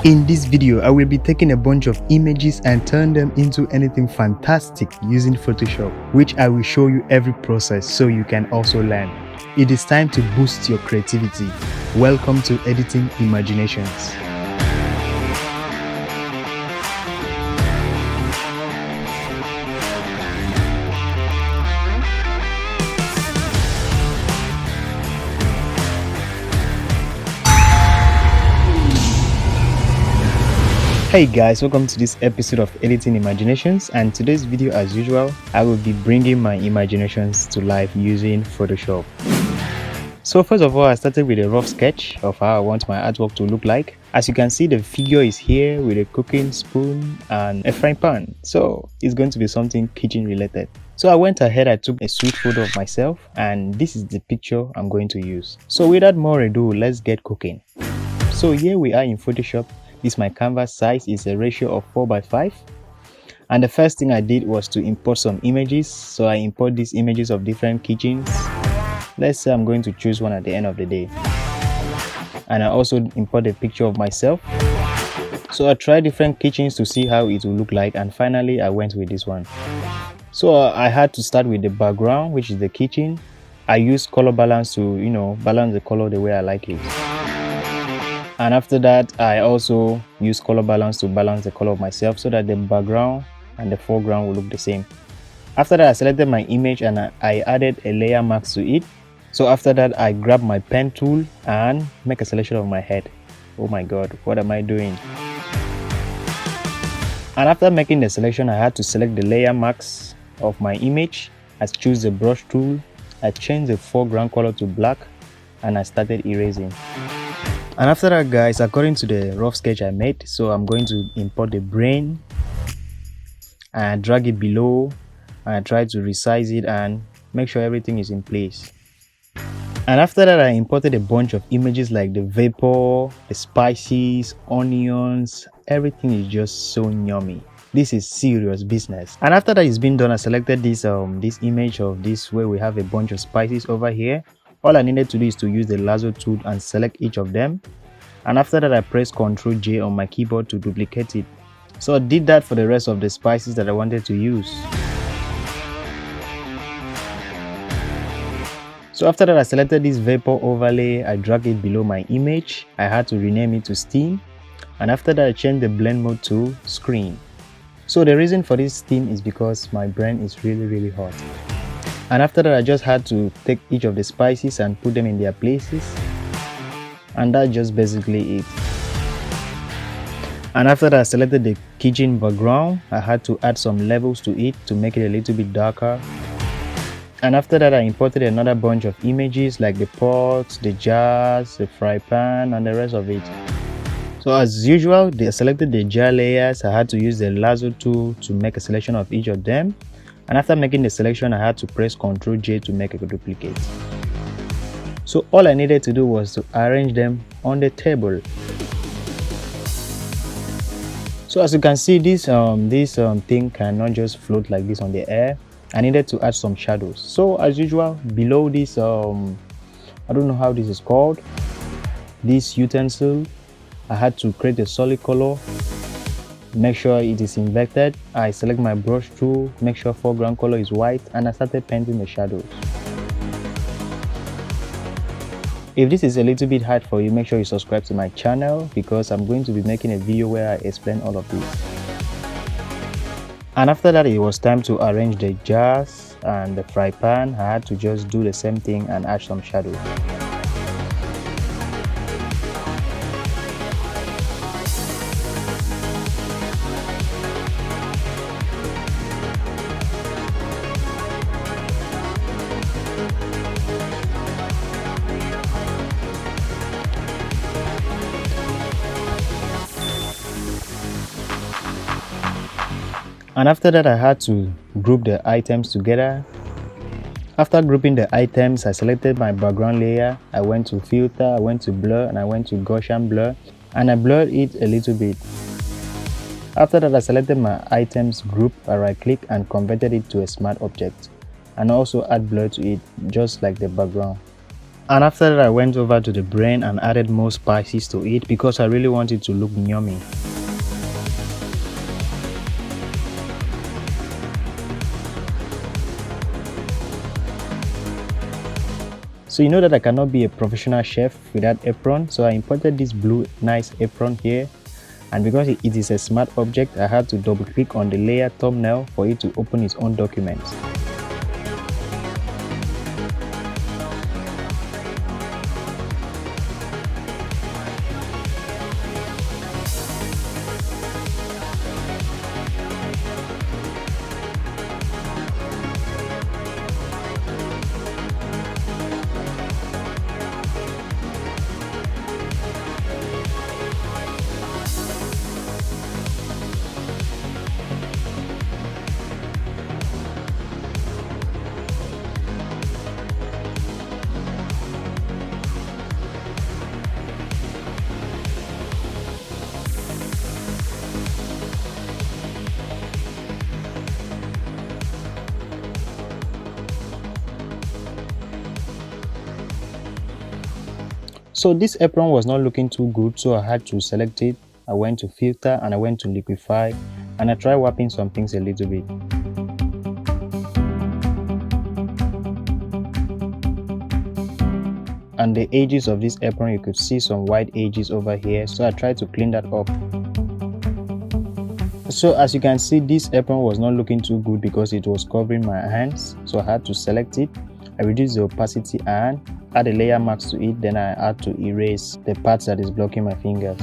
In this video, I will be taking a bunch of images and turn them into anything fantastic using Photoshop, which I will show you every process so you can also learn. It is time to boost your creativity. Welcome to Editing Imaginations. Hey guys, welcome to this episode of Editing Imaginations, and today's video, as usual, I will be bringing my imaginations to life using Photoshop. So first of all, I started with a rough sketch of how I want my artwork to look like. As you can see, the figure is here with a cooking spoon and a frying pan, so it's going to be something kitchen related. So I went ahead, I took a sweet photo of myself, and this is the picture I'm going to use. So without more ado, let's get cooking. So here we are in Photoshop. This my canvas size is a ratio of 4:5, and the first thing I did was to import some images. So I import these images of different kitchens. Let's say I'm going to choose one at the end of the day, and I also import a picture of myself. So I tried different kitchens to see how it will look like, and finally I went with this one. So I had to start with the background, which is the kitchen. I used color balance to balance the color the way I like it. And after that, I also use color balance to balance the color of myself so that the background and the foreground will look the same. After that, I selected my image and I added a layer mask to it. So after that, I grabbed my pen tool and make a selection of my head. Oh my god, what am I doing? And after making the selection, I had to select the layer mask of my image. I choose the brush tool, I changed the foreground color to black, and I started erasing. And after that, guys, according to the rough sketch I made, so I'm going to import the brain and drag it below, and I try to resize it and make sure everything is in place. And after that, I imported a bunch of images like the vapor, the spices, onions. Everything is just so yummy. This is serious business. And after that is been done, I selected this image of this where we have a bunch of spices over here. All I needed to do is to use the lasso tool and select each of them, and after that I pressed Ctrl J on my keyboard to duplicate it. So I did that for the rest of the spices that I wanted to use. So after that, I selected this vapor overlay, I dragged it below my image. I had to rename it to steam, and after that I changed the blend mode to screen. So the reason for this steam is because my brain is really hot. And after that, I just had to take each of the spices and put them in their places, and that's just basically it. And after that, I selected the kitchen background. I had to add some levels to it to make it a little bit darker. And after that, I imported another bunch of images like the pots, the jars, the fry pan, and the rest of it. So as usual, I selected the jar layers. I had to use the lasso tool to make a selection of each of them. And after making the selection, I had to press Ctrl J to make a duplicate. So all I needed to do was to arrange them on the table. So as you can see, this thing cannot just float like this on the air. I needed to add some shadows. So as usual, below this, I don't know how this is called, this utensil, I had to create a solid color. Make sure it is inverted. I select my brush tool, make sure foreground color is white, and I started painting the shadows. If this is a little bit hard for you, make sure you subscribe to my channel, because I'm going to be making a video where I explain all of this. And after that, it was time to arrange the jars and the fry pan. I had to just do the same thing and add some shadows. And after that, I had to group the items together. After grouping the items, I selected my background layer. I went to filter, I went to blur, and I went to Gaussian blur, and I blurred it a little bit. After that, I selected my items group, I right click and converted it to a smart object, and also add blur to it, just like the background. And after that, I went over to the brain and added more spices to it because I really want it to look yummy. So you know that I cannot be a professional chef without apron, so I imported this blue nice apron here, and because it is a smart object, I had to double click on the layer thumbnail for it to open its own documents. So this apron was not looking too good, so I had to select it. I went to filter and I went to liquify, and I tried wrapping some things a little bit. And the edges of this apron, you could see some white edges over here, so I tried to clean that up. So as you can see, this apron was not looking too good because it was covering my hands, so I had to select it. I reduced the opacity and add a layer mask to it, then I had to erase the parts that is blocking my fingers.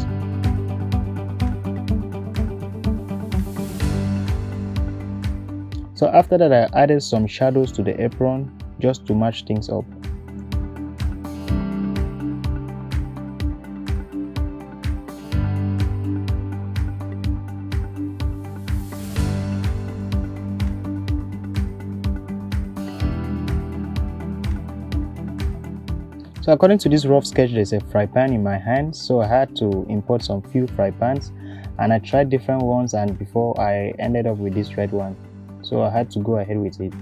So after that, I added some shadows to the apron just to match things up. So according to this rough sketch, there's a fry pan in my hand, so I had to import some few fry pans, and I tried different ones, and before I ended up with this red one, so I had to go ahead with it.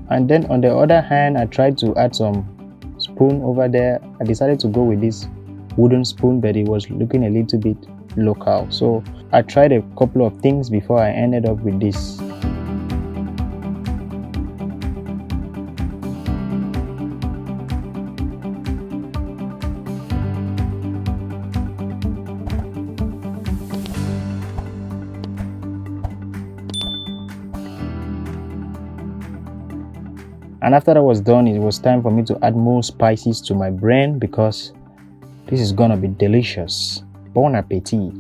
And then on the other hand, I tried to add some spoon over there. I decided to go with this wooden spoon, but it was looking a little bit local, so I tried a couple of things before I ended up with this. And after that was done, it was time for me to add more spices to my brain because this is gonna be delicious. Bon appetit.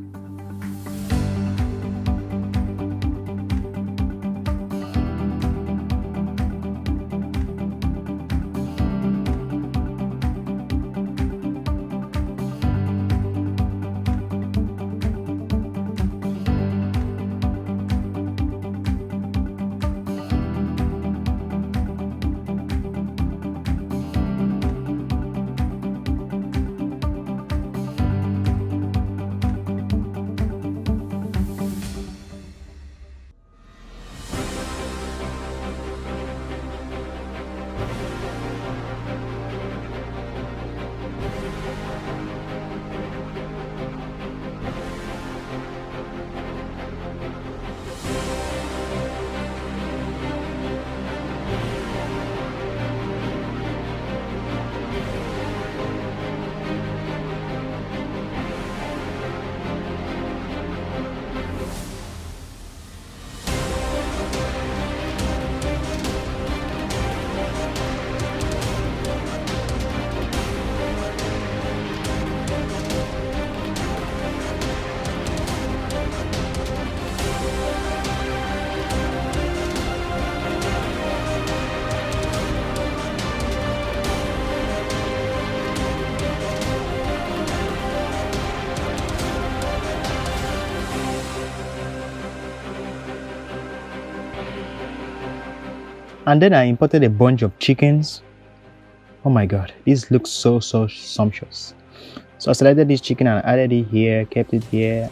And then I imported a bunch of chickens. Oh my god, this looks so sumptuous. So I selected this chicken and added it here, kept it here.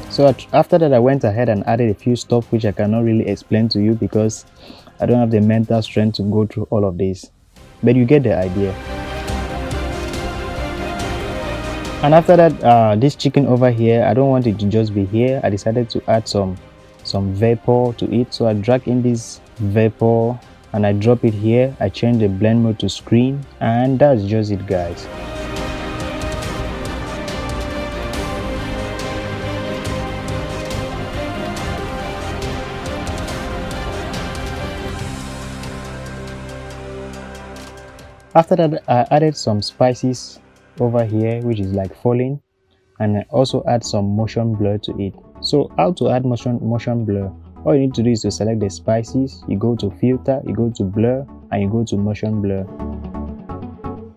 So after that, I went ahead and added a few stuff which I cannot really explain to you because I don't have the mental strength to go through all of this, but you get the idea. And after that, this chicken over here, I don't want it to just be here. I decided to add some vapor to it. So I drag in this vapor and I drop it here. I change the blend mode to screen, and that's just it, guys. After that, I added some spices over here, which is like falling, and I also add some motion blur to it. So how to add motion blur? All you need to do is to select the spices, you go to filter, you go to blur, and you go to motion blur.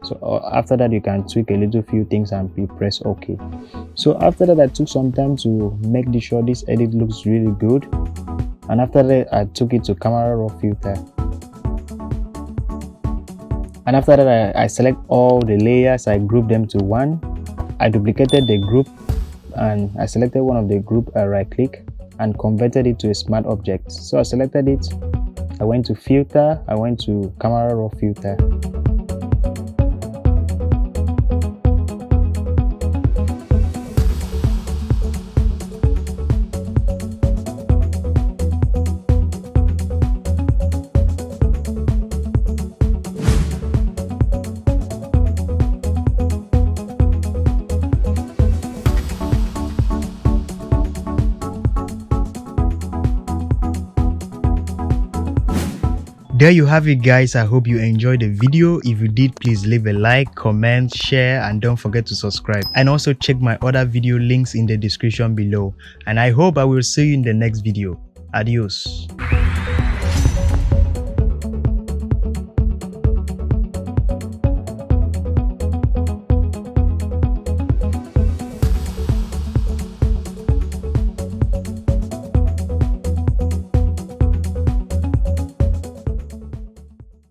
So after that, you can tweak a little few things and you press OK. So after that, I took some time to make sure this edit looks really good, and after that, I took it to camera raw filter. And after that, I select all the layers, I group them to one. I duplicated the group and I selected one of the group, I right click and converted it to a smart object. So I selected it, I went to filter, I went to camera raw filter. There you have it, guys. I hope you enjoyed the video. If you did, please leave a like, comment, share, and don't forget to subscribe. And also check my other video links in the description below. And I hope I will see you in the next video. Adios.